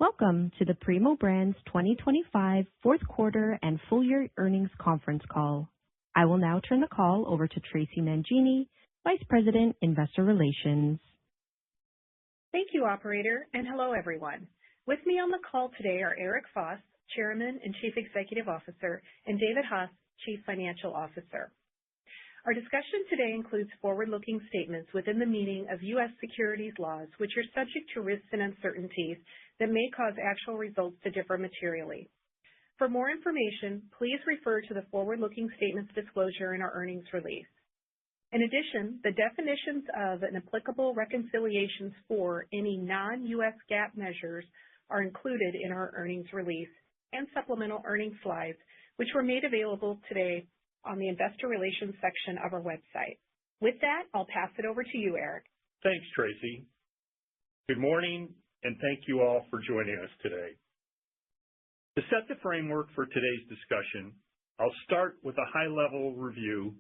Welcome to the Primo Brands 2025 fourth quarter and full year earnings conference call. I will now turn the call over to Traci Mangini, Vice President, Investor Relations. Thank you, operator, and hello, everyone. With me on the call today are Eric Foss, Chairman and Chief Executive Officer, and David Hass, Chief Financial Officer. Our discussion today includes forward-looking statements within the meaning of U.S. securities laws, which are subject to risks and uncertainties that may cause actual results to differ materially. For more information, please refer to the forward-looking statements disclosure in our earnings release. In addition, the definitions of and applicable reconciliations for any non-U.S. GAAP measures are included in our earnings release and supplemental earnings slides, which were made available today on the Investor Relations section of our website. With that, I'll pass it over to you, Eric. Thanks, Traci. Good morning, and thank you all for joining us today. To set the framework for today's discussion, I'll start with a high-level review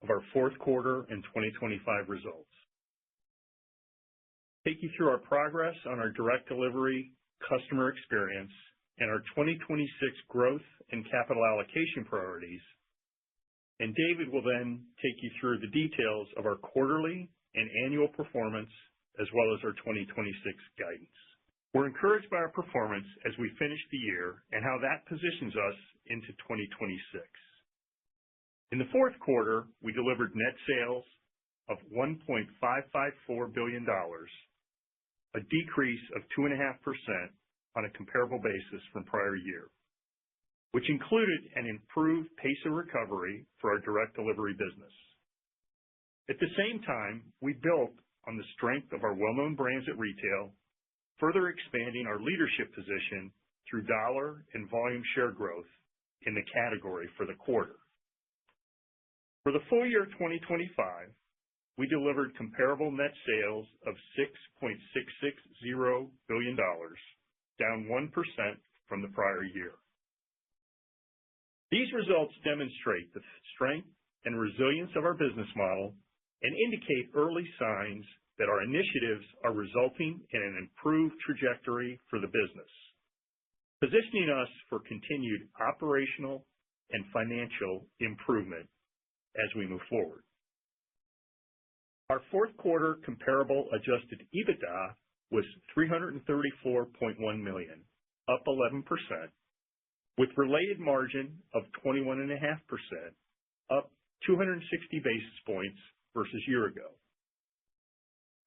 of our fourth quarter and 2025 results. Take you through our progress on our direct delivery customer experience and our 2026 growth and capital allocation priorities. And David will then take you through the details of our quarterly and annual performance, as well as our 2026 guidance. We're encouraged by our performance as we finish the year and how that positions us into 2026. In the fourth quarter, we delivered net sales of $1.554 billion, a decrease of 2.5% on a comparable basis from prior year, which included an improved pace of recovery for our direct delivery business. At the same time, we built on the strength of our well-known brands at retail, further expanding our leadership position through dollar and volume share growth in the category for the quarter. For the full year 2025, we delivered comparable net sales of $6.660 billion, down 1% from the prior year. These results demonstrate the strength and resilience of our business model and indicate early signs that our initiatives are resulting in an improved trajectory for the business, positioning us for continued operational and financial improvement as we move forward. Our fourth quarter comparable adjusted EBITDA was $334.1 million, up 11%, with related margin of 21.5%, up 260 basis points versus year ago.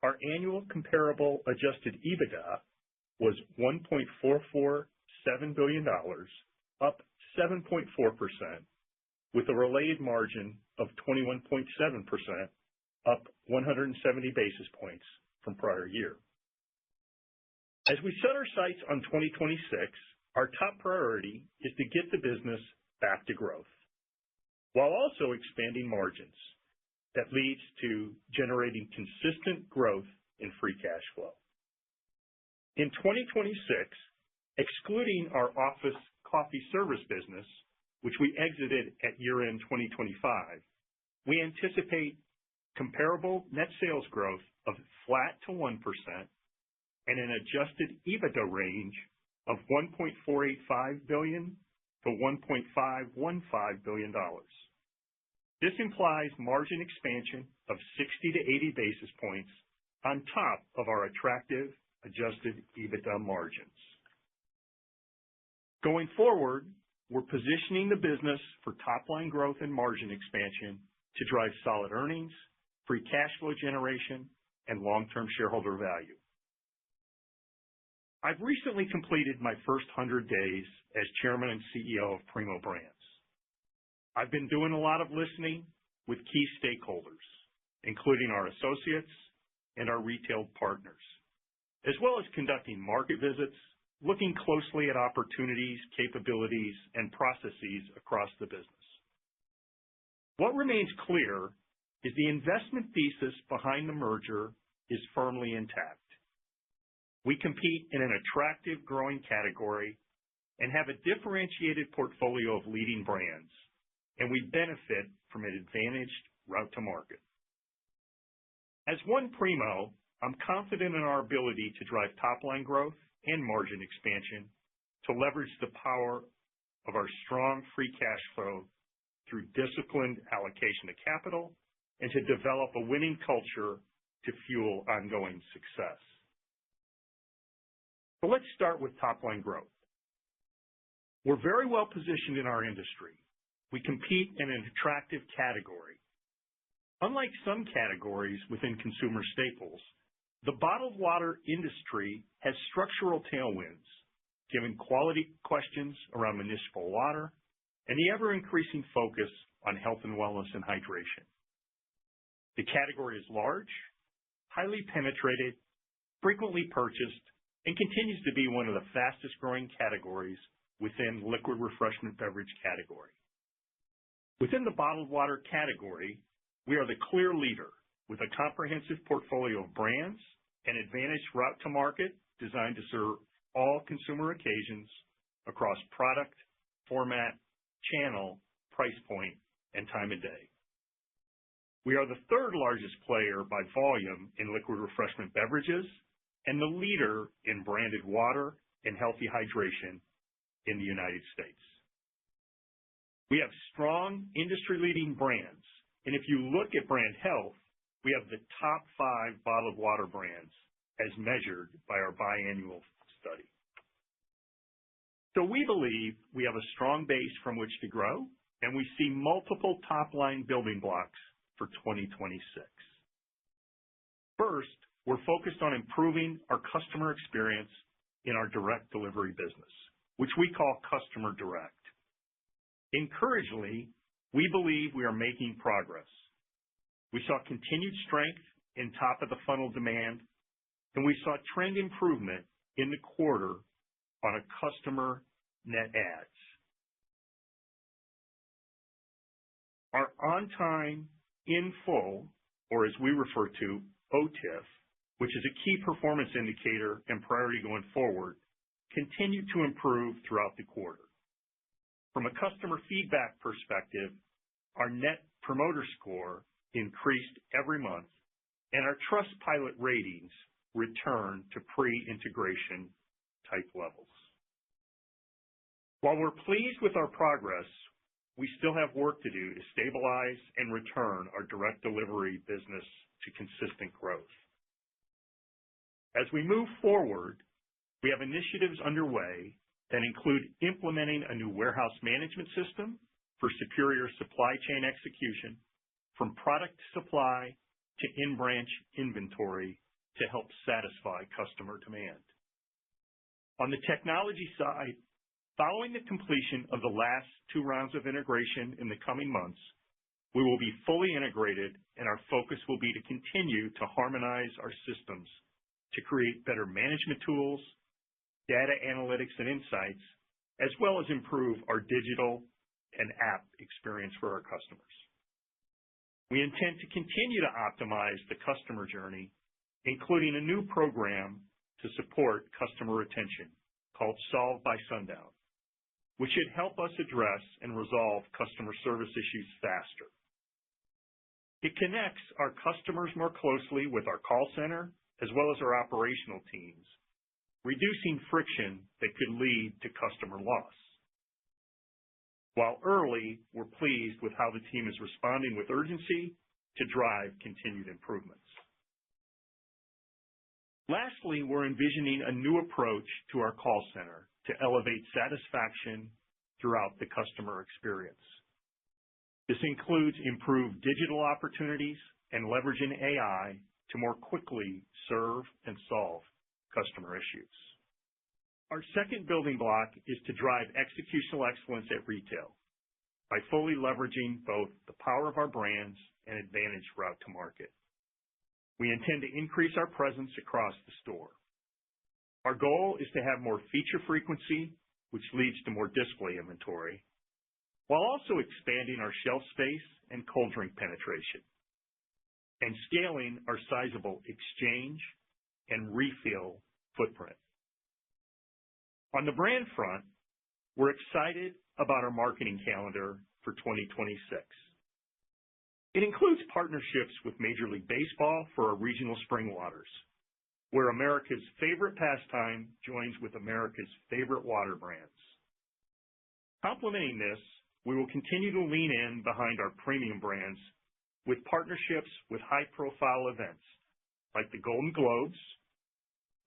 Our annual comparable adjusted EBITDA was $1.447 billion, up 7.4%, with a related margin of 21.7%, up 170 basis points from prior year. As we set our sights on 2026, our top priority is to get the business back to growth, while also expanding margins that leads to generating consistent growth in free cash flow. In 2026, excluding our office coffee service business, which we exited at year-end 2025, we anticipate comparable net sales growth of flat to 1% and an adjusted EBITDA range of $1.485 billion to $1.515 billion. This implies margin expansion of 60 to 80 basis points on top of our attractive adjusted EBITDA margins. Going forward, we're positioning the business for top-line growth and margin expansion to drive solid earnings, free cash flow generation, and long-term shareholder value. I've recently completed my first 100 days as Chairman and CEO of Primo Brands. I've been doing a lot of listening with key stakeholders, including our associates and our retail partners, as well as conducting market visits, looking closely at opportunities, capabilities, and processes across the business. What remains clear is the investment thesis behind the merger is firmly intact. We compete in an attractive growing category and have a differentiated portfolio of leading brands, and we benefit from an advantaged route to market. As one Primo, I'm confident in our ability to drive top-line growth and margin expansion to leverage the power of our strong free cash flow through disciplined allocation of capital and to develop a winning culture to fuel ongoing success. So let's start with top-line growth. We're very well positioned in our industry. We compete in an attractive category. Unlike some categories within consumer staples, the bottled water industry has structural tailwinds, given quality questions around municipal water and the ever-increasing focus on health and wellness and hydration. The category is large, highly penetrated, frequently purchased, and continues to be one of the fastest-growing categories within liquid refreshment beverage category. Within the bottled water category, we are the clear leader with a comprehensive portfolio of brands and advantaged route to market designed to serve all consumer occasions across product, format, channel, price point, and time of day. We are the third largest player by volume in liquid refreshment beverages and the leader in branded water and healthy hydration in the United States. We have strong industry-leading brands, and if you look at brand health, we have the top 5 bottled water brands as measured by our biannual study. So we believe we have a strong base from which to grow, and we see multiple top-line building blocks for 2026. First, we're focused on improving our customer experience in our direct delivery business, which we call Customer Direct. Encouragingly, we believe we are making progress. We saw continued strength in top-of-the-funnel demand, and we saw trend improvement in the quarter on a customer net adds. Our on-time, in-full, or as we refer to, OTIF, which is a key performance indicator and priority going forward, continued to improve throughout the quarter. From a customer feedback perspective, our Net Promoter Score increased every month, and our Trustpilot ratings returned to pre-integration type levels. While we're pleased with our progress, we still have work to do to stabilize and return our direct delivery business to consistent growth. As we move forward, we have initiatives underway that include implementing a new warehouse management system for superior supply chain execution, from product supply to in-branch inventory to help satisfy customer demand. On the technology side, following the completion of the last 2 rounds of integration in the coming months, we will be fully integrated, and our focus will be to continue to harmonize our systems to create better management tools, data analytics and insights, as well as improve our digital and app experience for our customers. We intend to continue to optimize the customer journey, including a new program to support customer retention called Solve by Sundown, which should help us address and resolve customer service issues faster. It connects our customers more closely with our call center as well as our operational teams, reducing friction that could lead to customer loss. While early, we're pleased with how the team is responding with urgency to drive continued improvements. Lastly, we're envisioning a new approach to our call center to elevate satisfaction throughout the customer experience. This includes improved digital opportunities and leveraging AI to more quickly serve and solve customer issues. Our second building block is to drive executional excellence at retail by fully leveraging both the power of our brands and advantage route to market. We intend to increase our presence across the store. Our goal is to have more feature frequency, which leads to more display inventory, while also expanding our shelf space and cold drink penetration, and scaling our sizable exchange and refill footprint. On the brand front, we're excited about our marketing calendar for 2026. It includes partnerships with Major League Baseball for our regional spring waters, where America's favorite pastime joins with America's favorite water brands. Complementing this, we will continue to lean in behind our premium brands with partnerships with high-profile events like the Golden Globes,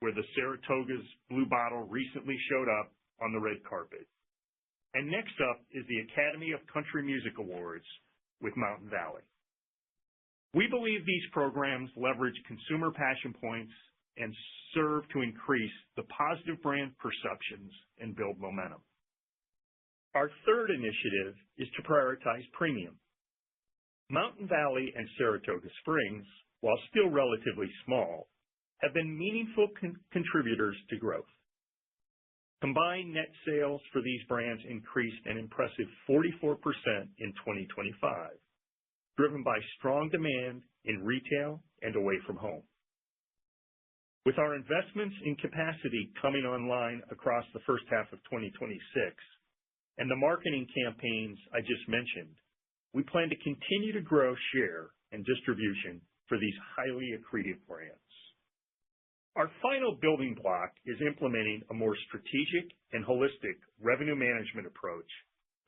where the Saratoga's Blue Bottle recently showed up on the red carpet. And next up is the Academy of Country Music Awards with Mountain Valley. We believe these programs leverage consumer passion points and serve to increase the positive brand perceptions and build momentum. Our third initiative is to prioritize premium. Mountain Valley and Saratoga Springs, while still relatively small, have been meaningful contributors to growth. Combined net sales for these brands increased an impressive 44% in 2025, driven by strong demand in retail and away from home. With our investments in capacity coming online across the first half of 2026 and the marketing campaigns I just mentioned, we plan to continue to grow share and distribution for these highly accretive brands. Our final building block is implementing a more strategic and holistic revenue management approach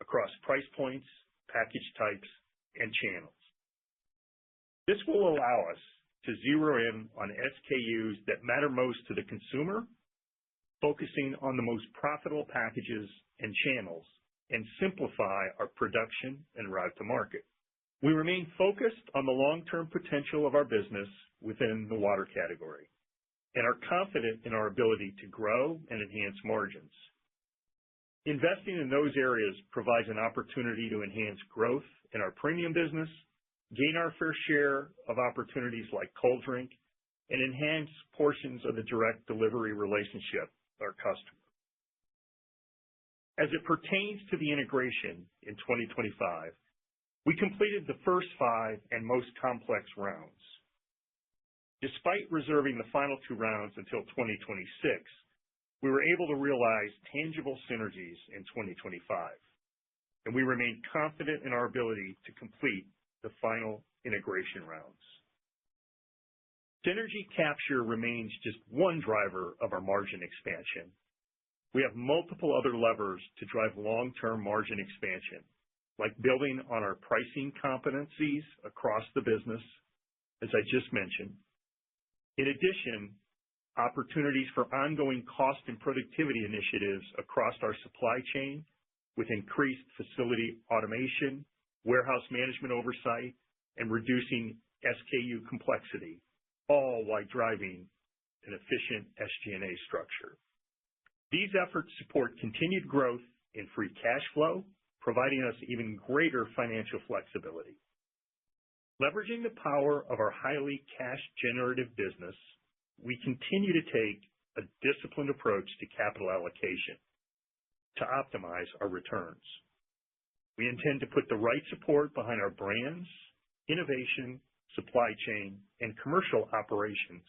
across price points, package types, and channels. This will allow us to zero in on SKUs that matter most to the consumer, focusing on the most profitable packages and channels, and simplify our production and route to market. We remain focused on the long-term potential of our business within the water category and are confident in our ability to grow and enhance margins. Investing in those areas provides an opportunity to enhance growth in our premium business, gain our fair share of opportunities like cold drink, and enhance portions of the direct delivery relationship with our customer. As it pertains to the integration in 2025, we completed the first 5 and most complex rounds. Despite reserving the final 2 rounds until 2026, we were able to realize tangible synergies in 2025, and we remain confident in our ability to complete the final integration rounds. Synergy capture remains just one driver of our margin expansion. We have multiple other levers to drive long-term margin expansion, like building on our pricing competencies across the business, as I just mentioned. In addition, opportunities for ongoing cost and productivity initiatives across our supply chain with increased facility automation, warehouse management oversight, and reducing SKU complexity, all while driving an efficient SG&A structure. These efforts support continued growth in free cash flow, providing us even greater financial flexibility. Leveraging the power of our highly cash-generative business, we continue to take a disciplined approach to capital allocation to optimize our returns. We intend to put the right support behind our brands, innovation, supply chain, and commercial operations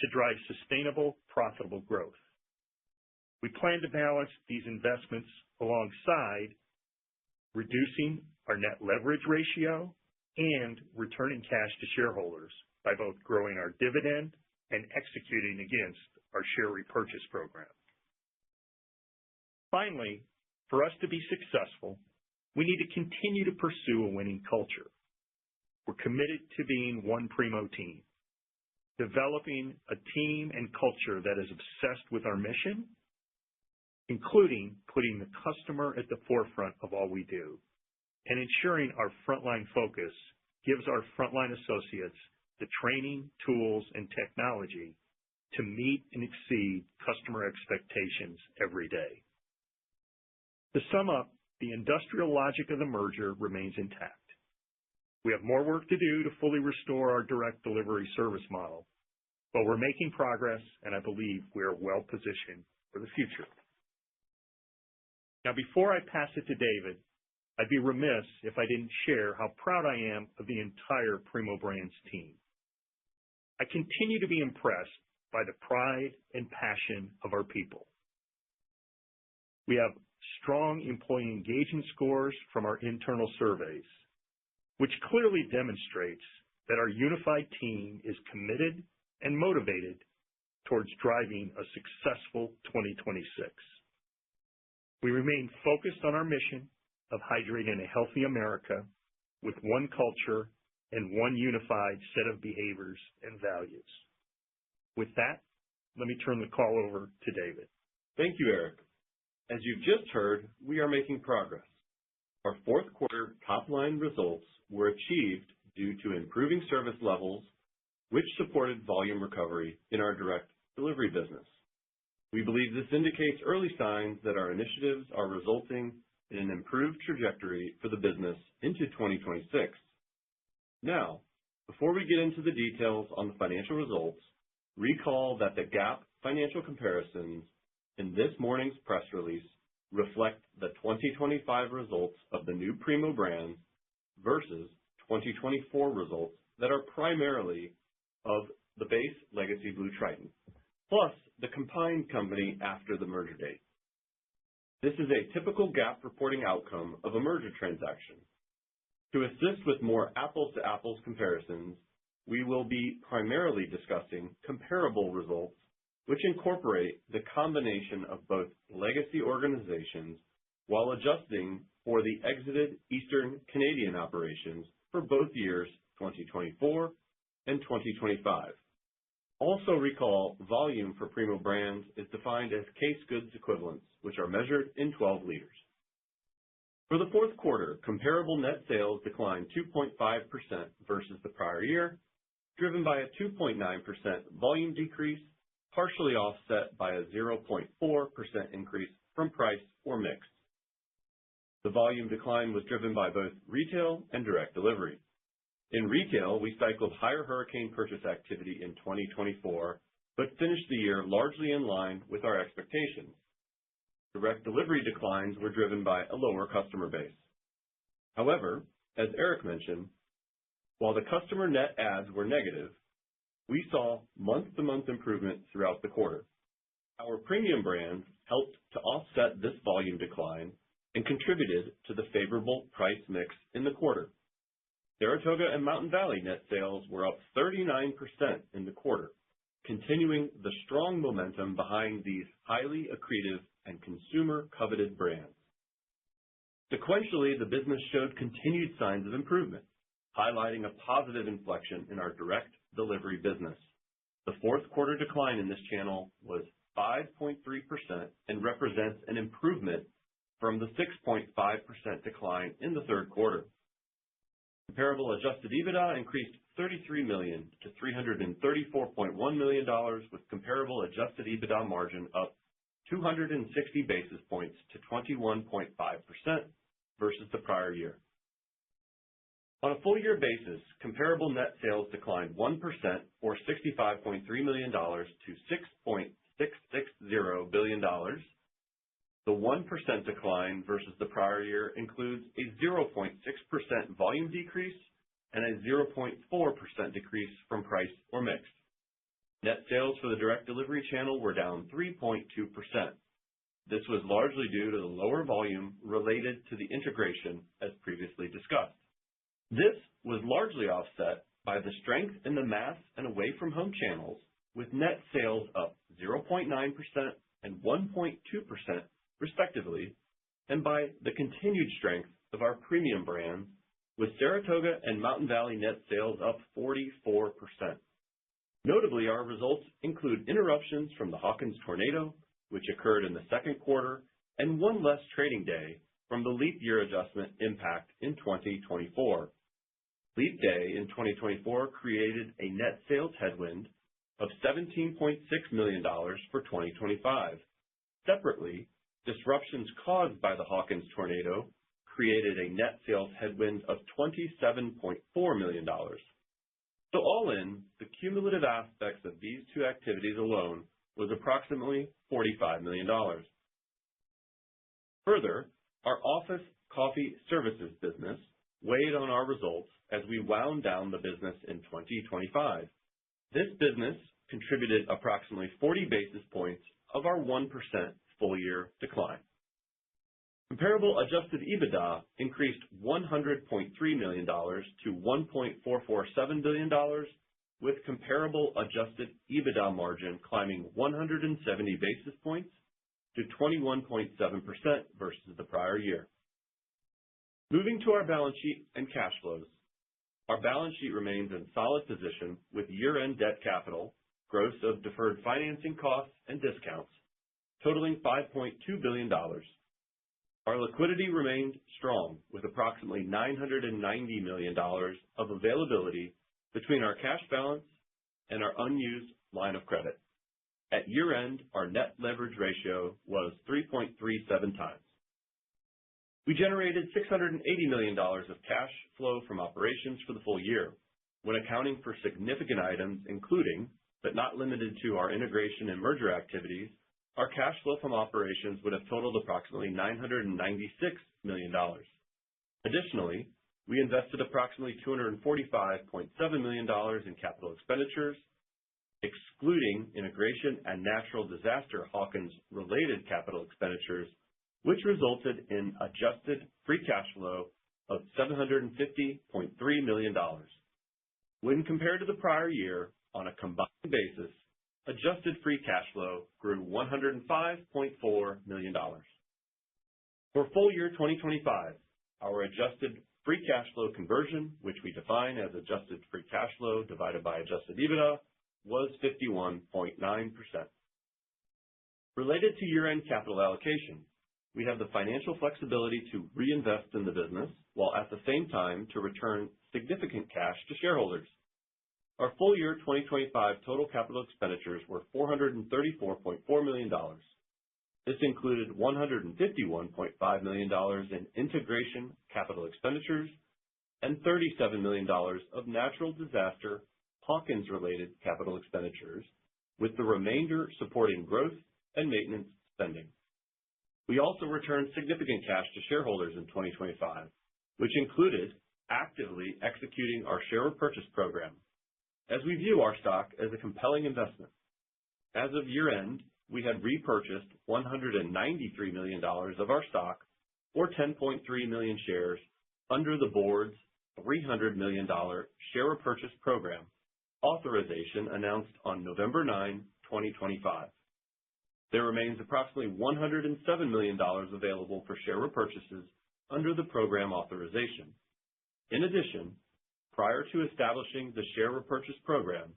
to drive sustainable, profitable growth. We plan to balance these investments alongside reducing our net leverage ratio and returning cash to shareholders by both growing our dividend and executing against our share repurchase program. Finally, for us to be successful, we need to continue to pursue a winning culture. We're committed to being one Primo team, developing a team and culture that is obsessed with our mission, including putting the customer at the forefront of all we do, and ensuring our frontline focus gives our frontline associates the training, tools, and technology to meet and exceed customer expectations every day. To sum up, the industrial logic of the merger remains intact. We have more work to do to fully restore our direct delivery service model, but we're making progress, and I believe we are well positioned for the future. Now, before I pass it to David, I'd be remiss if I didn't share how proud I am of the entire Primo Brands team. I continue to be impressed by the pride and passion of our people. We have strong employee engagement scores from our internal surveys, which clearly demonstrates that our unified team is committed and motivated towards driving a successful 2026. We remain focused on our mission of hydrating a healthy America with one culture and one unified set of behaviors and values. With that, let me turn the call over to David. Thank you, Eric. As you've just heard, we are making progress. Our fourth quarter top-line results were achieved due to improving service levels, which supported volume recovery in our direct delivery business. We believe this indicates early signs that our initiatives are resulting in an improved trajectory for the business into 2026. Now, before we get into the details on the financial results, recall that the GAAP financial comparisons in this morning's press release reflect the 2025 results of the new Primo brand versus 2024 results that are primarily of the base legacy Blue Triton, plus the combined company after the merger date. This is a typical GAAP reporting outcome of a merger transaction. To assist with more apples-to-apples comparisons, we will be primarily discussing comparable results, which incorporate the combination of both legacy organizations while adjusting for the exited Eastern Canadian operations for both years 2024 and 2025. Also recall, volume for Primo brands is defined as case goods equivalents, which are measured in 12 liters. For the fourth quarter, comparable net sales declined 2.5% versus the prior year, driven by a 2.9% volume decrease, partially offset by a 0.4% increase from price or mix. The volume decline was driven by both retail and direct delivery. In retail, we cycled higher hurricane purchase activity in 2024, but finished the year largely in line with our expectations. Direct delivery declines were driven by a lower customer base. However, as Eric mentioned, while the customer net adds were negative, we saw month-to-month improvement throughout the quarter. Our premium brands helped to offset this volume decline and contributed to the favorable price mix in the quarter. Saratoga and Mountain Valley net sales were up 39% in the quarter, continuing the strong momentum behind these highly accretive and consumer-coveted brands. Sequentially, the business showed continued signs of improvement, highlighting a positive inflection in our direct delivery business. The fourth quarter decline in this channel was 5.3% and represents an improvement from the 6.5% decline in the third quarter. Comparable adjusted EBITDA increased $33 million to $334.1 million, with comparable adjusted EBITDA margin up 260 basis points to 21.5% versus the prior year. On a full year basis, comparable net sales declined 1% or $65.3 million to $6.660 billion. The 1% decline versus the prior year includes a 0.6% volume decrease and a 0.4% decrease from price or mix. Net sales for the direct delivery channel were down 3.2%. This was largely due to the lower volume related to the integration as previously discussed. This was largely offset by the strength in the mass and away from home channels, with net sales up 0.9% and 1.2% respectively, and by the continued strength of our premium brands, with Saratoga and Mountain Valley net sales up 44%. Notably, our results include interruptions from the Hawkins tornado, which occurred in the second quarter, and one less trading day from the leap year adjustment impact in 2024. Leap day in 2024 created a net sales headwind of $17.6 million for 2025. Separately, disruptions caused by the Hawkins tornado created a net sales headwind of $27.4 million. So all in, the cumulative aspects of these two activities alone was approximately $45 million. Further, our office coffee services business weighed on our results as we wound down the business in 2025. This business contributed approximately 40 basis points of our 1% full-year decline. Comparable adjusted EBITDA increased $100.3 million to $1.447 billion, with comparable adjusted EBITDA margin climbing 170 basis points to 21.7% versus the prior year. Moving to our balance sheet and cash flows. Our balance sheet remains in solid position with year-end debt capital, gross of deferred financing costs and discounts, totaling $5.2 billion. Our liquidity remained strong with approximately $990 million of availability between our cash balance and our unused line of credit. At year-end, our net leverage ratio was 3.37 times. We generated $680 million of cash flow from operations for the full year. When accounting for significant items, including, but not limited to, our integration and merger activities, our cash flow from operations would have totaled approximately $996 million. Additionally, we invested approximately $245.7 million in capital expenditures, excluding integration and natural disaster Hawkins-related capital expenditures, which resulted in adjusted free cash flow of $750.3 million. When compared to the prior year on a combined basis, adjusted free cash flow grew $105.4 million. For full year 2025, our adjusted free cash flow conversion, which we define as adjusted free cash flow divided by adjusted EBITDA, was 51.9%. Related to year-end capital allocation, we have the financial flexibility to reinvest in the business while at the same time to return significant cash to shareholders. Our full year 2025 total capital expenditures were $434.4 million. This included $151.5 million in integration capital expenditures and $37 million of natural disaster Hawkins-related capital expenditures, with the remainder supporting growth and maintenance spending. We also returned significant cash to shareholders in 2025, which included actively executing our share repurchase program, as we view our stock as a compelling investment. As of year-end, we had repurchased $193 million of our stock, or 10.3 million shares, under the board's $300 million share repurchase program authorization announced on November 9, 2025. There remains approximately $107 million available for share repurchases under the program authorization. In addition, prior to establishing the share repurchase program,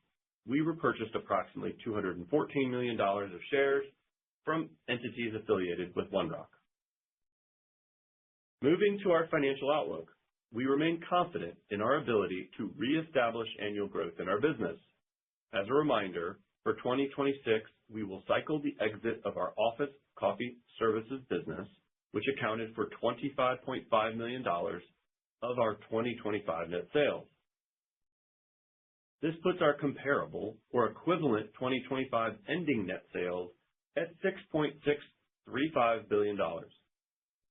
we repurchased approximately $214 million of shares from entities affiliated with One Rock. Moving to our financial outlook, we remain confident in our ability to reestablish annual growth in our business. As a reminder, for 2026, we will cycle the exit of our office coffee services business, which accounted for $25.5 million of our 2025 net sales. This puts our comparable or equivalent 2025 ending net sales at $6.635 billion.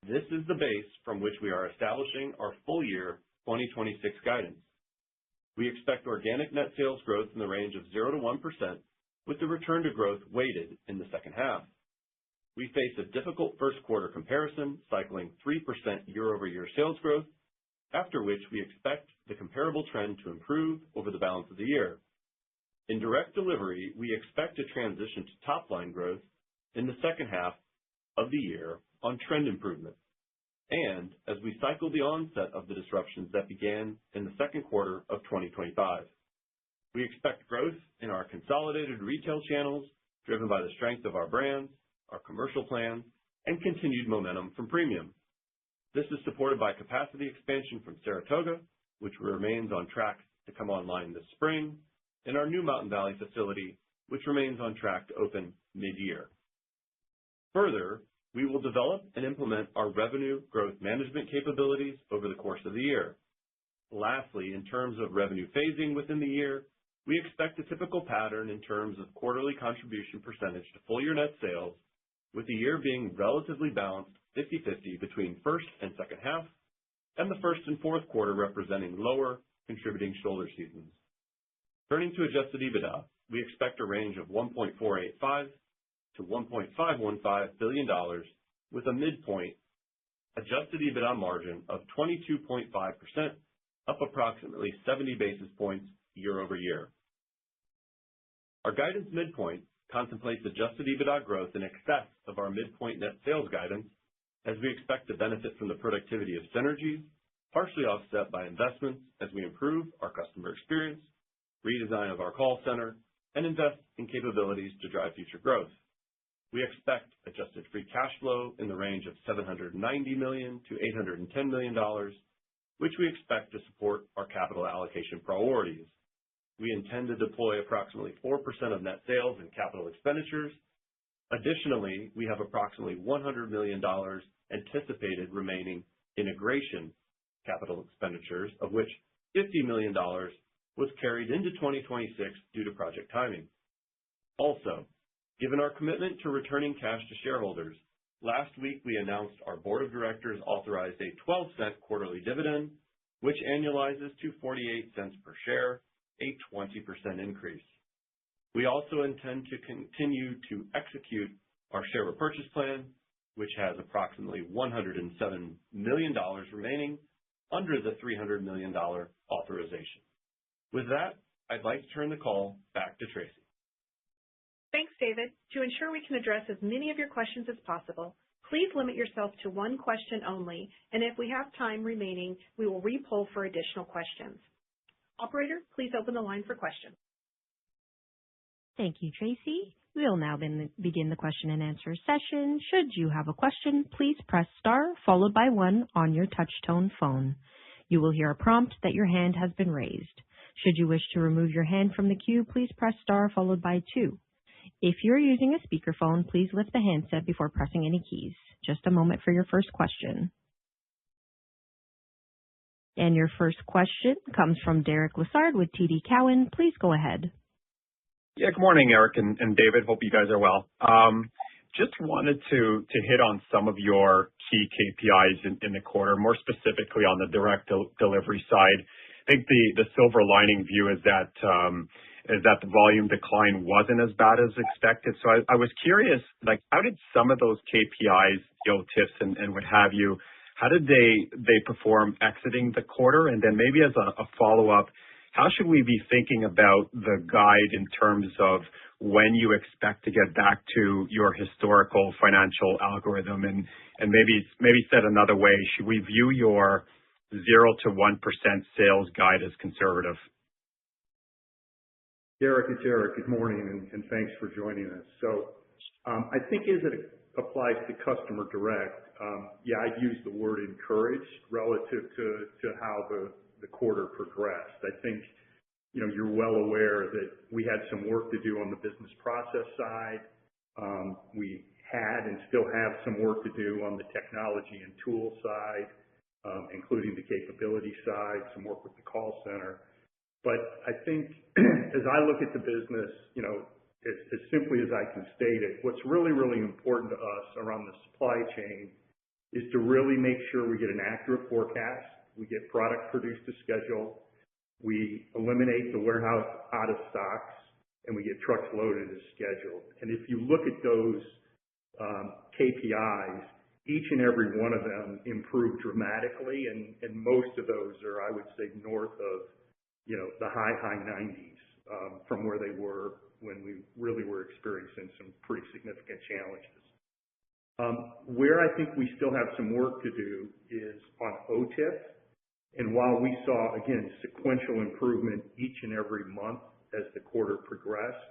This is the base from which we are establishing our full year 2026 guidance. We expect organic net sales growth in the range of 0 to 1%, with the return to growth weighted in the second half. We face a difficult first quarter comparison, cycling 3% year-over-year sales growth, after which we expect the comparable trend to improve over the balance of the year. In direct delivery, we expect to transition to top-line growth in the second half of the year on trend improvement, and as we cycle the onset of the disruptions that began in the second quarter of 2025. We expect growth in our consolidated retail channels, driven by the strength of our brands, our commercial plan, and continued momentum from premium. This is supported by capacity expansion from Saratoga, which remains on track to come online this spring, and our new Mountain Valley facility, which remains on track to open mid-year. Further, we will develop and implement our revenue growth management capabilities over the course of the year. Lastly, in terms of revenue phasing within the year, we expect a typical pattern in terms of quarterly contribution percentage to full year net sales, with the year being relatively balanced 50-50 between first and second half, and the first and fourth quarter representing lower contributing shoulder seasons. Turning to adjusted EBITDA, we expect a range of $1.485 to $1.515 billion, with a midpoint adjusted EBITDA margin of 22.5%, up approximately 70 basis points year over year. Our guidance midpoint contemplates adjusted EBITDA growth in excess of our midpoint net sales guidance, as we expect to benefit from the productivity of synergies, partially offset by investments as we improve our customer experience, redesign of our call center, and invest in capabilities to drive future growth. We expect adjusted free cash flow in the range of $790 million to $810 million, which we expect to support our capital allocation priorities. We intend to deploy approximately 4% of net sales in capital expenditures. Additionally, we have approximately $100 million anticipated remaining integration capital expenditures, of which $50 million was carried into 2026 due to project timing. Also, given our commitment to returning cash to shareholders, last week we announced our board of directors authorized a 12-cent quarterly dividend, which annualizes to 48 cents per share, a 20% increase. We also intend to continue to execute our share repurchase plan, which has approximately $107 million remaining under the $300 million authorization. With that, I'd like to turn the call back to Tracy. Thanks, David. To ensure we can address as many of your questions as possible, please limit yourself to one question only, and if we have time remaining, we will re-poll for additional questions. Operator, please open the line for questions. Thank you, Tracy. We will now begin the question and answer session. Should you have a question, please press star followed by 1 on your touch-tone phone. You will hear a prompt that your hand has been raised. Should you wish to remove your hand from the queue, please press star followed by 2. If you're using a speakerphone, please lift the handset before pressing any keys. Just a moment for your first question. And your first question comes from Derek Lessard with TD Cowen. Please go ahead. Yeah, good morning, Eric and David. Hope you guys are well. Just wanted to hit on some of your key KPIs in the quarter, more specifically on the direct delivery side. I think the silver lining view is that the volume decline wasn't as bad as expected. So I was curious, like, how did some of those KPIs, tips and what have you, how did they perform exiting the quarter? And then maybe as a follow-up, how should we be thinking about the guide in terms of when you expect to get back to your historical financial algorithm? And maybe said another way, should we view your 0 to 1% sales guide as conservative? Derek, it's Eric. Good morning, and thanks for joining us. So I think as it applies to customer direct, I'd use the word encouraged relative to how the quarter progressed. I think, you're well aware that we had some work to do on the business process side. We had and still have some work to do on the technology and tool side, including the capability side, some work with the call center. But I think as I look at the business, as simply as I can state it, what's really, really important to us around the supply chain is to really make sure we get an accurate forecast, we get product produced to schedule, we eliminate the warehouse out of stocks, and we get trucks loaded as scheduled. And if you look at those KPIs, each and every one of them improved dramatically, and most of those are, I would say, north of the high 90s from where they were when we really were experiencing some pretty significant challenges. Where I think we still have some work to do is on OTIF. And while we saw, again, sequential improvement each and every month as the quarter progressed,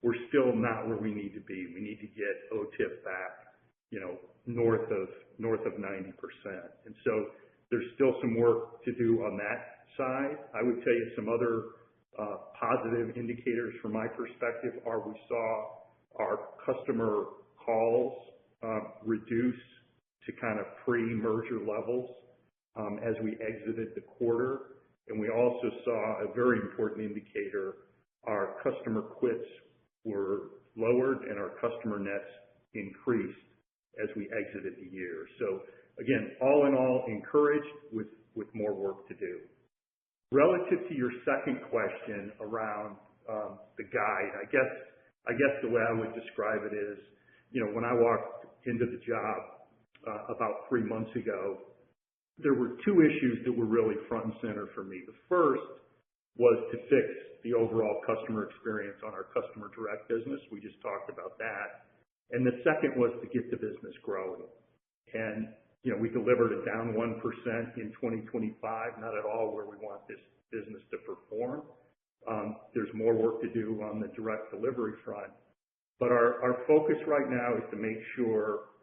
we're still not where we need to be. We need to get OTIF back, north of 90%. And so there's still some work to do on that side. I would tell you some other positive indicators from my perspective are we saw our customer calls reduce to kind of pre-merger levels as we exited the quarter. And we also saw a very important indicator. Our customer quits were lowered and our customer nets increased as we exited the year. So again, all in all, encouraged with more work to do. Relative to your second question around the guide, I guess the way I would describe it is, when I walked into the job about 3 months ago, there were 2 issues that were really front and center for me. The first was to fix the overall customer experience on our customer direct business. We just talked about that. And the second was to get the business growing. And, we delivered a down 1% in 2025, not at all where we want this business to perform. There's more work to do on the direct delivery front. But our focus right now is to make sure,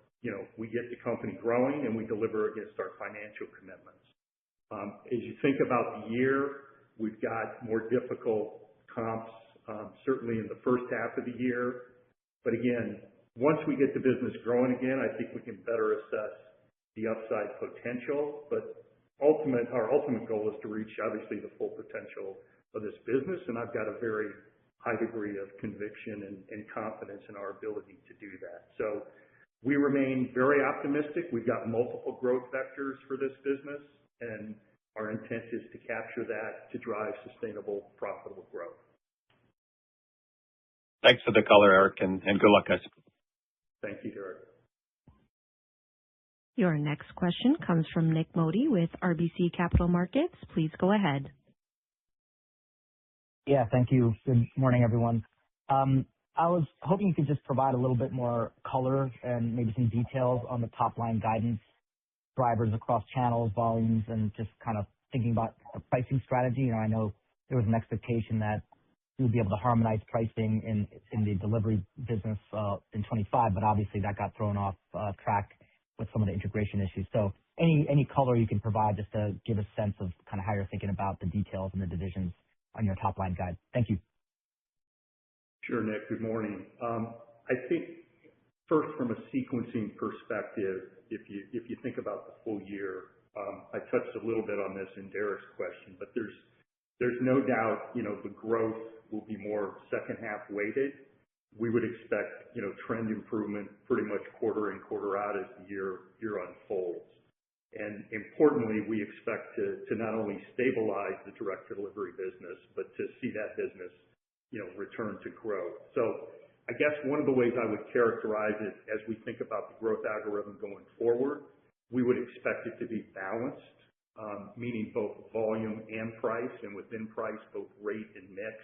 we get the company growing and we deliver against our financial commitments. As you think about the year, we've got more difficult comps, certainly in the first half of the year. But again, once we get the business growing again, I think we can better assess the upside potential. But our ultimate goal is to reach, obviously, the full potential of this business. And I've got a very high degree of conviction and confidence in our ability to do that. So we remain very optimistic. We've got multiple growth vectors for this business, and our intent is to capture that to drive sustainable, profitable growth. Thanks for the color, Eric, and good luck, guys. Thank you, Derek. Your next question comes from Nik Modi with RBC Capital Markets. Please go ahead. Yeah, thank you. Good morning, everyone. I was hoping you could just provide a little bit more color and maybe some details on the top-line guidance drivers across channels, volumes, and just kind of thinking about a pricing strategy. I know there was an expectation that you would be able to harmonize pricing in the delivery business in 25, but obviously that got thrown off track with some of the integration issues. So any color you can provide just to give a sense of kind of how you're thinking about the details and the divisions on your top-line guide. Thank you. Sure, Nick. Good morning. I think first, from a sequencing perspective, if you think about the full year, I touched a little bit on this in Derek's question, but there's no doubt, the growth will be more second half weighted. We would expect, trend improvement pretty much quarter in, quarter out as the year unfolds. And importantly, we expect to not only stabilize the direct delivery business, but to see that business, return to growth. So I guess one of the ways I would characterize it as we think about the growth algorithm going forward, we would expect it to be balanced, meaning both volume and price, and within price, both rate and mix.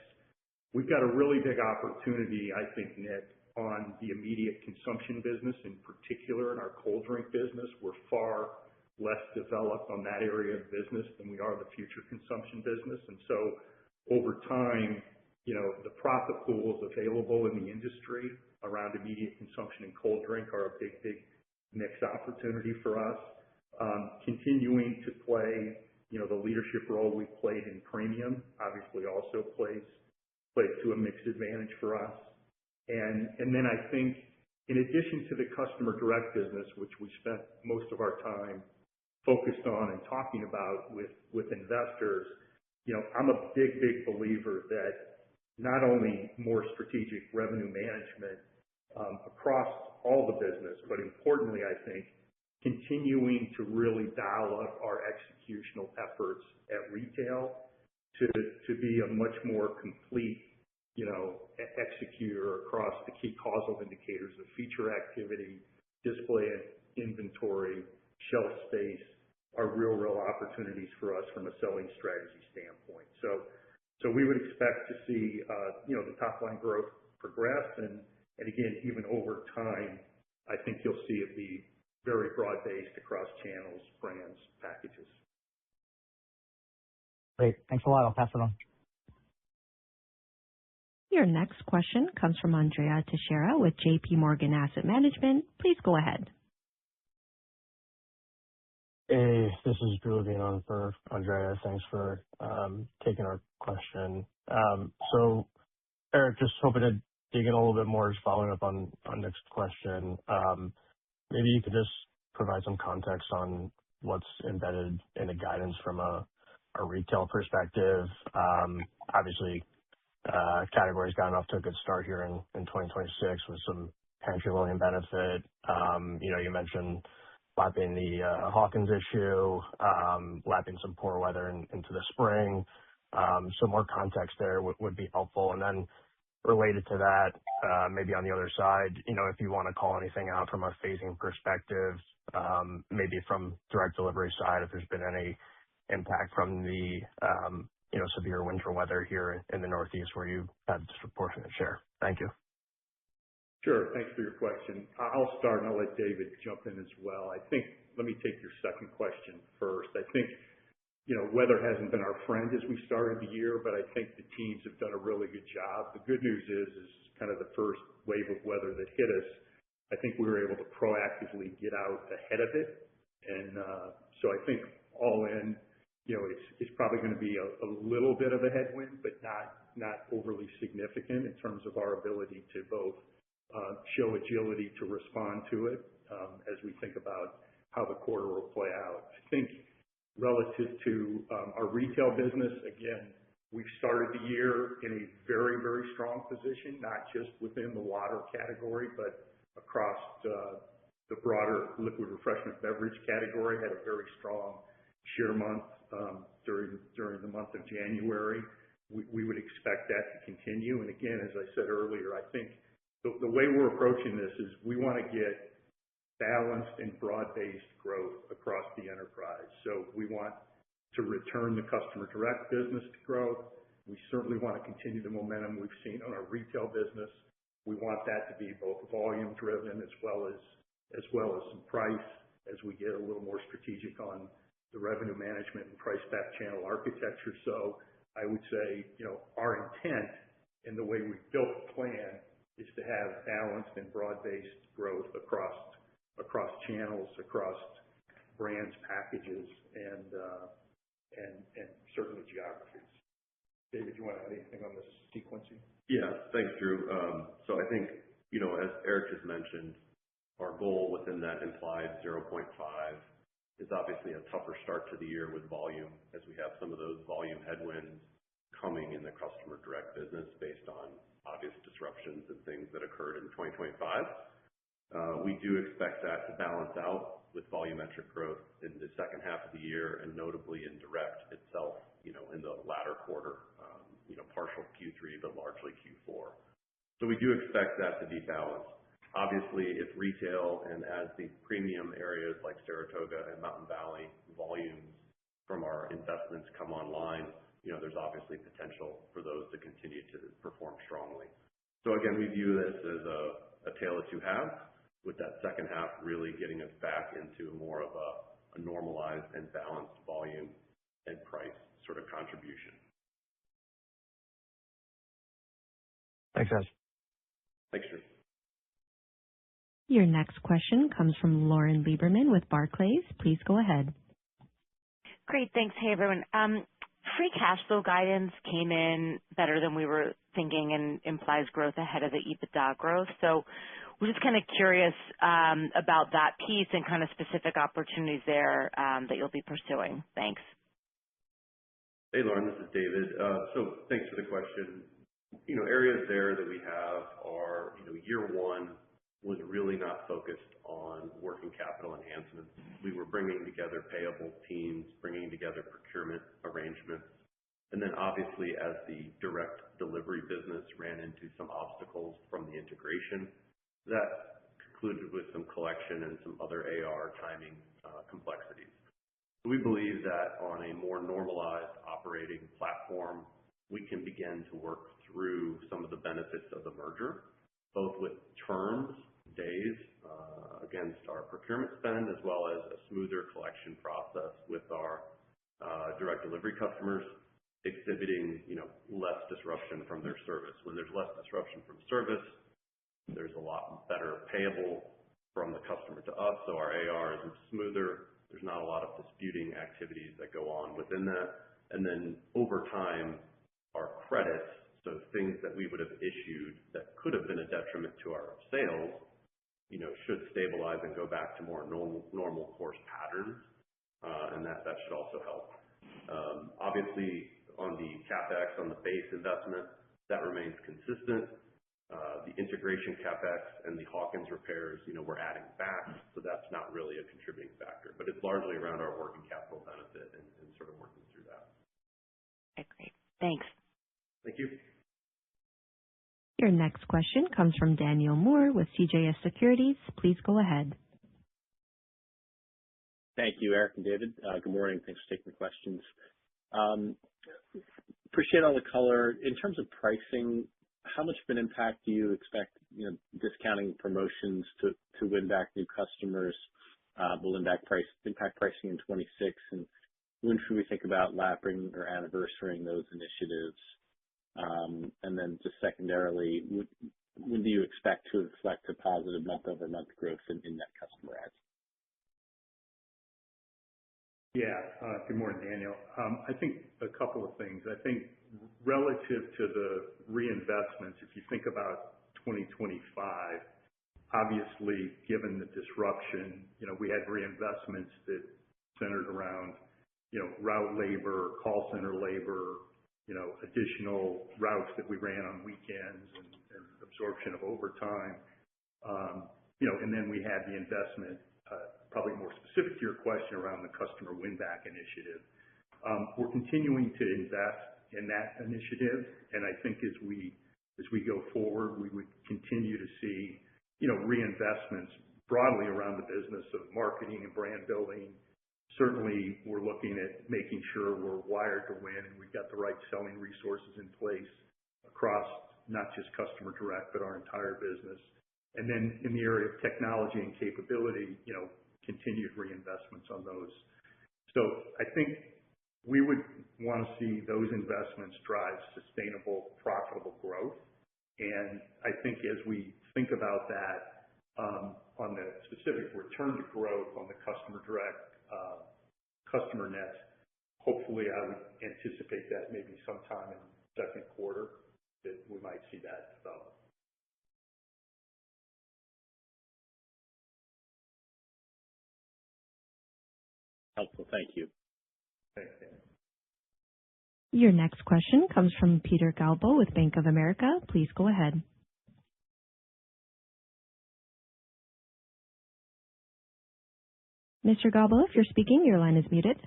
We've got a really big opportunity, I think, Nick, on the immediate consumption business, in particular in our cold drink business. We're far less developed on that area of business than we are the future consumption business. And so over time, the profit pools available in the industry around immediate consumption and cold drink are a big mix opportunity for us. Continuing to play, the leadership role we played in premium, obviously also plays to a mixed advantage for us. And then I think in addition to the customer direct business, which we spent most of our time focused on and talking about with investors, I'm a big believer that not only more strategic revenue management across all the business, but importantly, I think continuing to really dial up our executional efforts at retail to be a much more complete, executor across the key causal indicators of feature activity, display inventory, shelf space are real opportunities for us from a selling strategy standpoint. So we would expect to see, the top line growth progress. And again, even over time, I think you'll see it be very broad-based across channels, brands, packages. Great. Thanks a lot. I'll pass it on. Your next question comes from Andrea Teixeira with JP Morgan Asset Management. Please go ahead. Hey, this is Drew again on for Andrea. Thanks for taking our question. So, Eric, just hoping to dig in a little bit more, just following up on Nick's question. Maybe you could just provide some context on what's embedded in the guidance from a retail perspective. Obviously, category's gotten off to a good start here in 2026 with some pantry loading benefit. You mentioned lapping the Hawkins issue, lapping some poor weather into the spring. Some more context there would be helpful. And then related to that, maybe on the other side, if you want to call anything out from a phasing perspective, maybe from direct delivery side, if there's been any impact from the severe winter weather here in the Northeast where you had disproportionate share? Thank you. Sure. Thanks for your question. I'll start, and I'll let David jump in as well. Let me take your second question first. I think, weather hasn't been our friend as we started the year, but I think the teams have done a really good job. The good news is kind of the first wave of weather that hit us, I think we were able to proactively get out ahead of it. And so I think all in, it's probably going to be a little bit of a headwind, but not overly significant in terms of our ability to both show agility to respond to it as we think about how the quarter will play out. I think relative to our retail business, again, we've started the year in a very, very strong position, not just within the water category, but across the broader liquid refreshment beverage category. Had a very strong share month during the month of January. We would expect that to continue. And again, as I said earlier, I think the way we're approaching this is we want to get balanced and broad-based growth across the enterprise. So we want to return the customer direct business to growth. We certainly want to continue the momentum we've seen on our retail business. We want that to be both volume driven as well as some price as we get a little more strategic on the revenue management and price pack channel architecture. So I would say, our intent and the way we've built the plan is to have balanced and broad-based growth across channels, across brands, packages, and certainly geographies. David, do you want to add anything on this sequencing? Yeah. Thanks, Drew. So I think, as Eric just mentioned, our goal within that implied 0.5 is obviously a tougher start to the year with volume, as we have some of those volume headwinds coming in the customer direct business based on obvious disruptions and things that occurred in 2025. We do expect that to balance out with volumetric growth in the second half of the year, and notably in direct itself, in the latter quarter, partial Q3, but largely Q4. So we do expect that to be balanced. Obviously, if retail and as the premium areas like Saratoga and Mountain Valley volumes from our investments come online, there's obviously potential for those to continue to perform strongly. So again, we view this as a tale of two halves, with that second half really getting us back into more of a normalized and balanced volume and price sort of contribution. Thanks, guys. Thanks, Drew. Your next question comes from Lauren Lieberman with Barclays. Please go ahead. Great. Thanks. Hey, everyone. Free cash flow guidance came in better than we were thinking and implies growth ahead of the EBITDA growth. So we're just kind of curious about that piece and kind of specific opportunities there that you'll be pursuing. Thanks. Hey, Lauren, this is David. So thanks for the question. Areas there that we have are, year one was really not focused on working capital enhancements. We were bringing together payable teams, bringing together procurement arrangements. And then obviously, as the direct delivery business ran into some obstacles from the integration, that concluded with some collection and some other AR timing complexities. We believe that on a more normalized operating platform, we can begin to work through some of the benefits of the merger, both with terms, days, against our procurement spend, as well as a smoother collection process with our direct delivery customers, exhibiting, less disruption from their service. When there's less disruption from service, there's a lot better payable from the customer to us, so our AR is smoother. There's not a lot of disputing activities that go on within that. And then over time, our credits, so things that we would have issued that could have been a detriment to our sales, should stabilize and go back to more normal course patterns, and that should also help. Obviously, on the CapEx, on the base investment, that remains consistent. The integration CapEx and the Hawkins repairs, we're adding back, so that's not really a contributing factor. But it's largely around our working capital benefit and sort of working through that. Okay, great. Thanks. Thank you. Your next question comes from Daniel Moore with CJS Securities. Please go ahead. Thank you, Eric and David. Good morning. Thanks for taking the questions. Appreciate all the color. In terms of pricing, how much of an impact do you expect, discounting promotions to win back new customers will impact pricing in 26? And when should we think about lapping or anniversarying those initiatives? And then just secondarily, when do you expect to reflect a positive month-over-month growth in net customer adds? Yeah. Good morning, Daniel. I think a couple of things. I think relative to the reinvestments, if you think about 2025, obviously, given the disruption, we had reinvestments that centered around, route labor, call center labor, additional routes that we ran on weekends and absorption of overtime. And then we had the investment, probably more specific to your question around the customer win-back initiative. We're continuing to invest in that initiative, and I think as we go forward, we would continue to see, reinvestments broadly around the business of marketing and brand building. Certainly, we're looking at making sure we're wired to win and we've got the right selling resources in place across not just customer direct, but our entire business. And then in the area of technology and capability, continued reinvestments on those. So I think we would want to see those investments drive sustainable, profitable growth. And I think as we think about that, on the specific return to growth on the customer direct, customer net, hopefully I would anticipate that maybe sometime in the second quarter that we might see that develop. Helpful. Thank you. Thanks, Dan. Your next question comes from Peter Galbo with Bank of America. Please go ahead. Mr. Galbo, if you're speaking, your line is muted.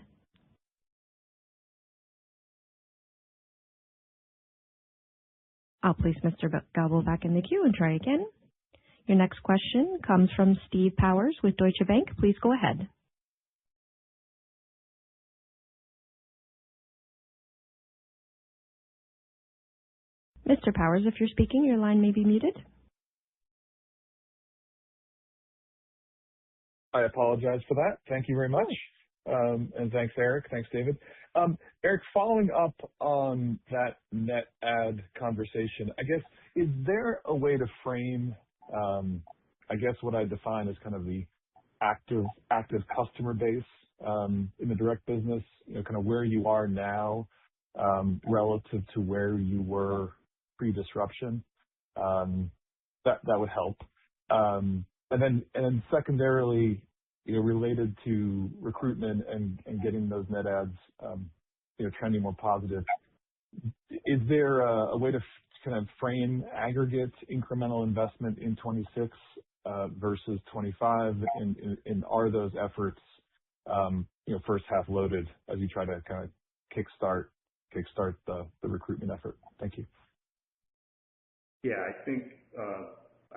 I'll place Mr. Galbo back in the queue and try again. Your next question comes from Steve Powers with Deutsche Bank. Please go ahead. Mr. Powers, if you're speaking, your line may be muted. I apologize for that. Thank you very much. And thanks, Eric. Thanks, David. Eric, following up on that net add conversation, I guess, is there a way to frame, what I define as kind of the active customer base in the direct business, kind of where you are now relative to where you were pre-disruption? That would help. And then secondarily, related to recruitment and getting those net adds, trending more positive, is there a way to kind of frame aggregate incremental investment in 26 versus 25? And are those efforts, first half loaded as you try to kind of kickstart the recruitment effort? Thank you. Yeah, I think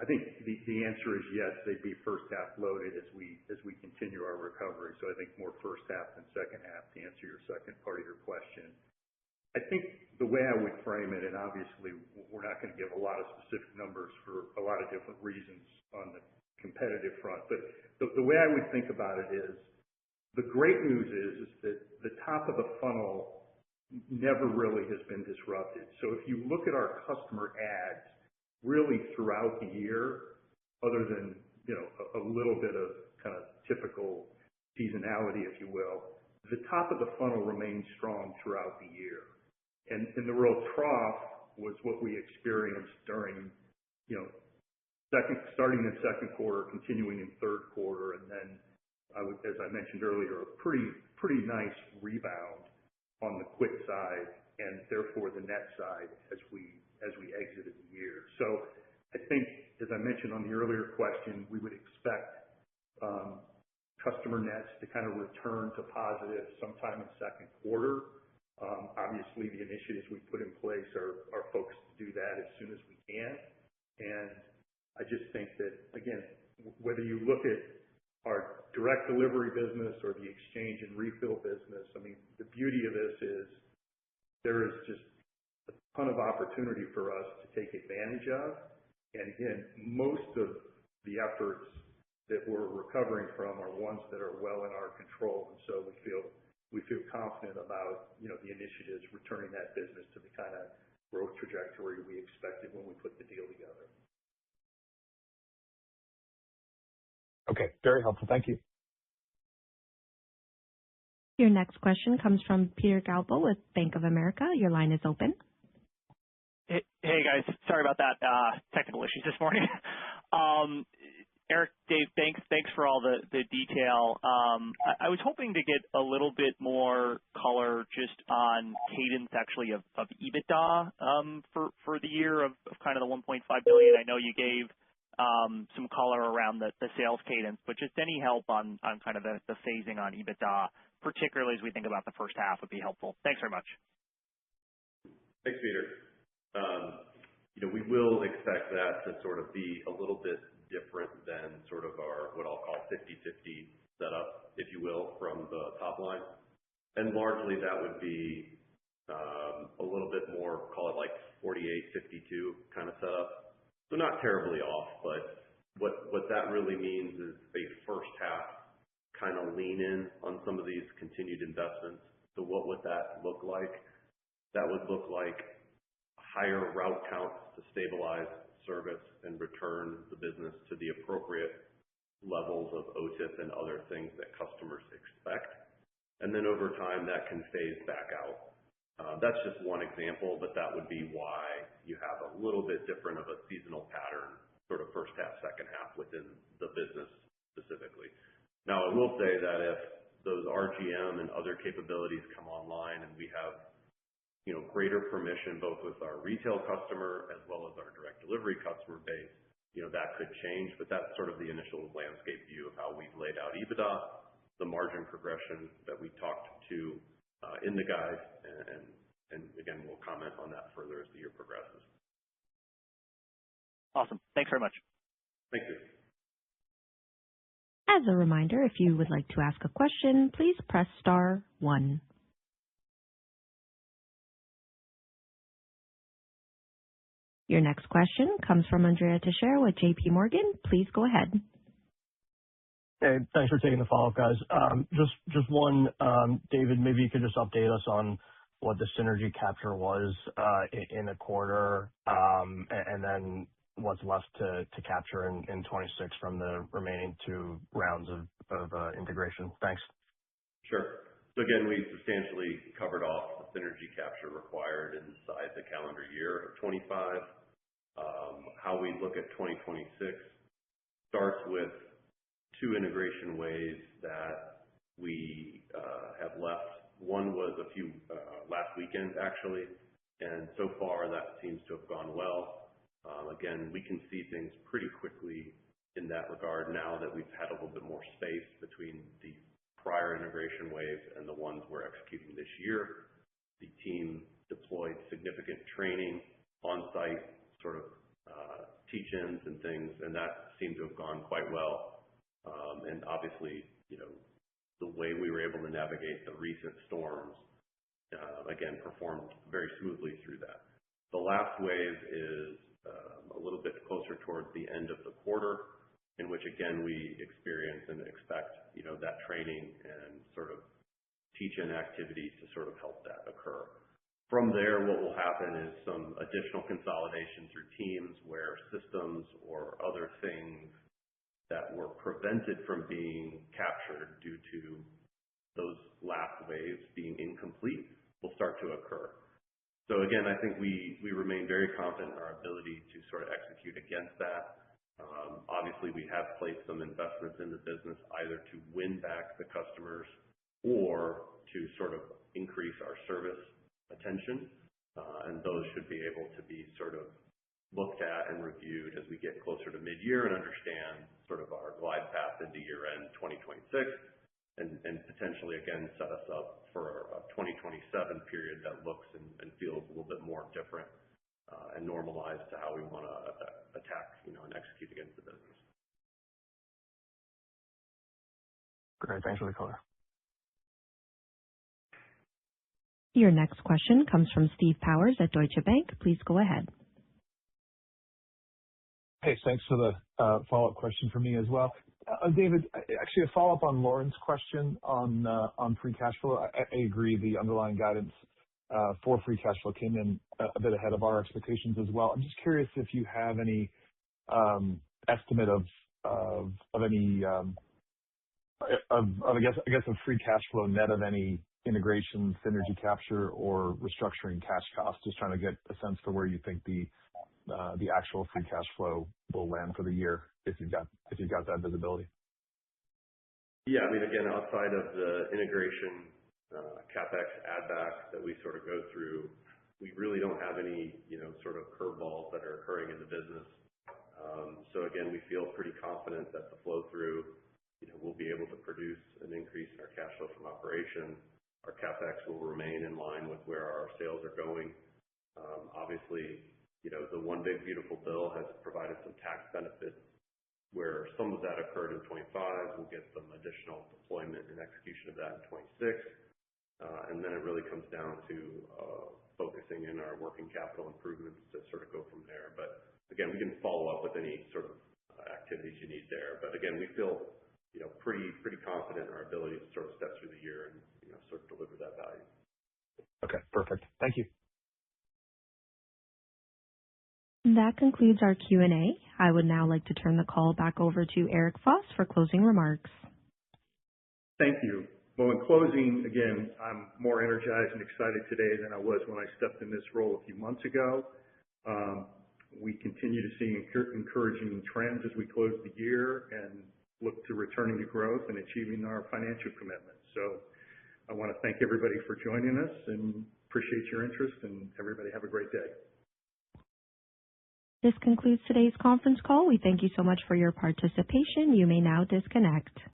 the answer is yes. They'd be first half loaded as we continue our recovery. So I think more first half than second half to answer your second part of your question. I think the way I would frame it, and obviously we're not going to give a lot of specific numbers for a lot of different reasons on the competitive front, but the way I would think about it is the great news is that the top of the funnel never really has been disrupted. So if you look at our customer adds really throughout the year, other than, a little bit of kind of typical seasonality, if you will, the top of the funnel remains strong throughout the year. And the real trough was what we experienced during, starting in second quarter, continuing in third quarter, and then, as I mentioned earlier, a pretty nice rebound on the quit side and therefore the net side as we exited the year. So I think, as I mentioned on the earlier question, we would expect customer nets to kind of return to positive sometime in second quarter. Obviously, the initiatives we put in place are focused to do that as soon as we can. And I just think that, again, whether you look at our direct delivery business or the exchange and refill business, I mean, the beauty of this is there is just a ton of opportunity for us to take advantage of. And again, most of the efforts that we're recovering from are ones that are well in our control. And so we feel confident about, the initiatives returning that business to the kind of growth trajectory we expected when we put the deal together. Okay. Very helpful. Thank you. Your next question comes from Peter Galbo with Bank of America. Your line is open. Hey, guys. Sorry about that. Technical issues this morning. Eric, Dave, thanks for all the detail. I was hoping to get a little bit more color just on cadence actually of EBITDA for the year of kind of the $1.5 billion. I know you gave some color around the sales cadence, but just any help on kind of the phasing on EBITDA, particularly as we think about the first half, would be helpful. Thanks very much. Thanks, Peter. We will expect that to sort of be a little bit different than sort of our, what I'll call 50/50 setup, if you will, from the top line. And largely that would be a little bit more, call it like 48/52 kind of setup. So not terribly off, but what that really means is a first half kind of lean in on some of these continued investments. So what would that look like? That would look like higher route counts to stabilize service and return the business to the appropriate levels of OTIF and other things that customers expect. And then over time, that can phase back out. That's just one example, but that would be why you have a little bit different of a seasonal pattern, sort of first half, second half within the business specifically. Now, I will say that if those RGM and other capabilities come online and we have greater permission both with our retail customer as well as our direct delivery customer base, that could change, but that's sort of the initial landscape view of how we've laid out EBITDA, the margin progression that we talked to in the guide, and again, we'll comment on that further as the year progresses. Awesome. Thanks very much. Thank you. As a reminder, if you would like to ask a question, please press star 1. Your next question comes from Andrea Teixeira with JP Morgan. Please go ahead. Hey, thanks for taking the follow-up, guys. Just one, David, maybe you could just update us on what the synergy capture was in the quarter, and then what's left to capture in 26 from the remaining 2 rounds of integration. Thanks. Sure. So again, we substantially covered off the synergy capture required inside the calendar year of 25. How we look at 2026 starts with 2 integration waves that we have left. One was a few last weekend, actually, and so far that seems to have gone well. Again, we can see things pretty quickly in that regard now that we've had a little bit more space between the prior integration waves and the ones we're executing this year. The team deployed significant training on-site, sort of teach-ins and things, and that seemed to have gone quite well. And obviously, the way we were able to navigate the recent storms, again, performed very smoothly through that. The last wave is a little bit closer towards the end of the quarter, in which, again, we experience and expect, that training and sort of teach-in activities to sort of help that occur. From there, what will happen is some additional consolidation through teams where systems or other things that were prevented from being captured due to those last waves being incomplete will start to occur. So again, I think we remain very confident in our ability to sort of execute against that. Obviously, we have placed some investments in the business either to win back the customers or to sort of increase our service attention, and those should be able to be sort of looked at and reviewed as we get closer to mid-year and understand sort of our glide path into year-end 2026, and potentially, again, set us up for a 2027 period that looks and feels a little bit more different and normalized to how we want to attack, and execute against the business. Great. Thanks for the color. Your next question comes from Steve Powers at Deutsche Bank. Please go ahead. Hey, thanks for the follow-up question from me as well. David, actually a follow-up on Lauren's question on free cash flow. I agree the underlying guidance for free cash flow came in a bit ahead of our expectations as well. I'm just curious if you have any estimate of any I guess of free cash flow net of any integration, synergy capture, or restructuring cash costs. Just trying to get a sense for where you think the actual free cash flow will land for the year, if you've got that visibility. Yeah. I mean, again, outside of the integration CapEx add back that we sort of go through, we really don't have any, sort of curveballs that are occurring in the business. So again, we feel pretty confident that the flow through, we'll be able to produce an increase in our cash flow from operation. Our CapEx will remain in line with where our sales are going. Obviously, the One Big Beautiful Bill has provided some tax benefits where some of that occurred in 25. We'll get some additional deployment and execution of that in 26. And then it really comes down to focusing in our working capital improvements to sort of go from there. But again, we can follow up with any sort of activities you need there. But again, we feel pretty confident in our ability to sort of step through the year and sort of deliver that value. Okay, perfect. Thank you. That concludes our Q&A. I would now like to turn the call back over to Eric Foss for closing remarks. Thank you. Well, in closing, again, I'm more energized and excited today than I was when I stepped in this role a few months ago. We continue to see encouraging trends as we close the year and look to returning to growth and achieving our financial commitments. So I want to thank everybody for joining us and appreciate your interest, and everybody have a great day. This concludes today's conference call. We thank you so much for your participation. You may now disconnect.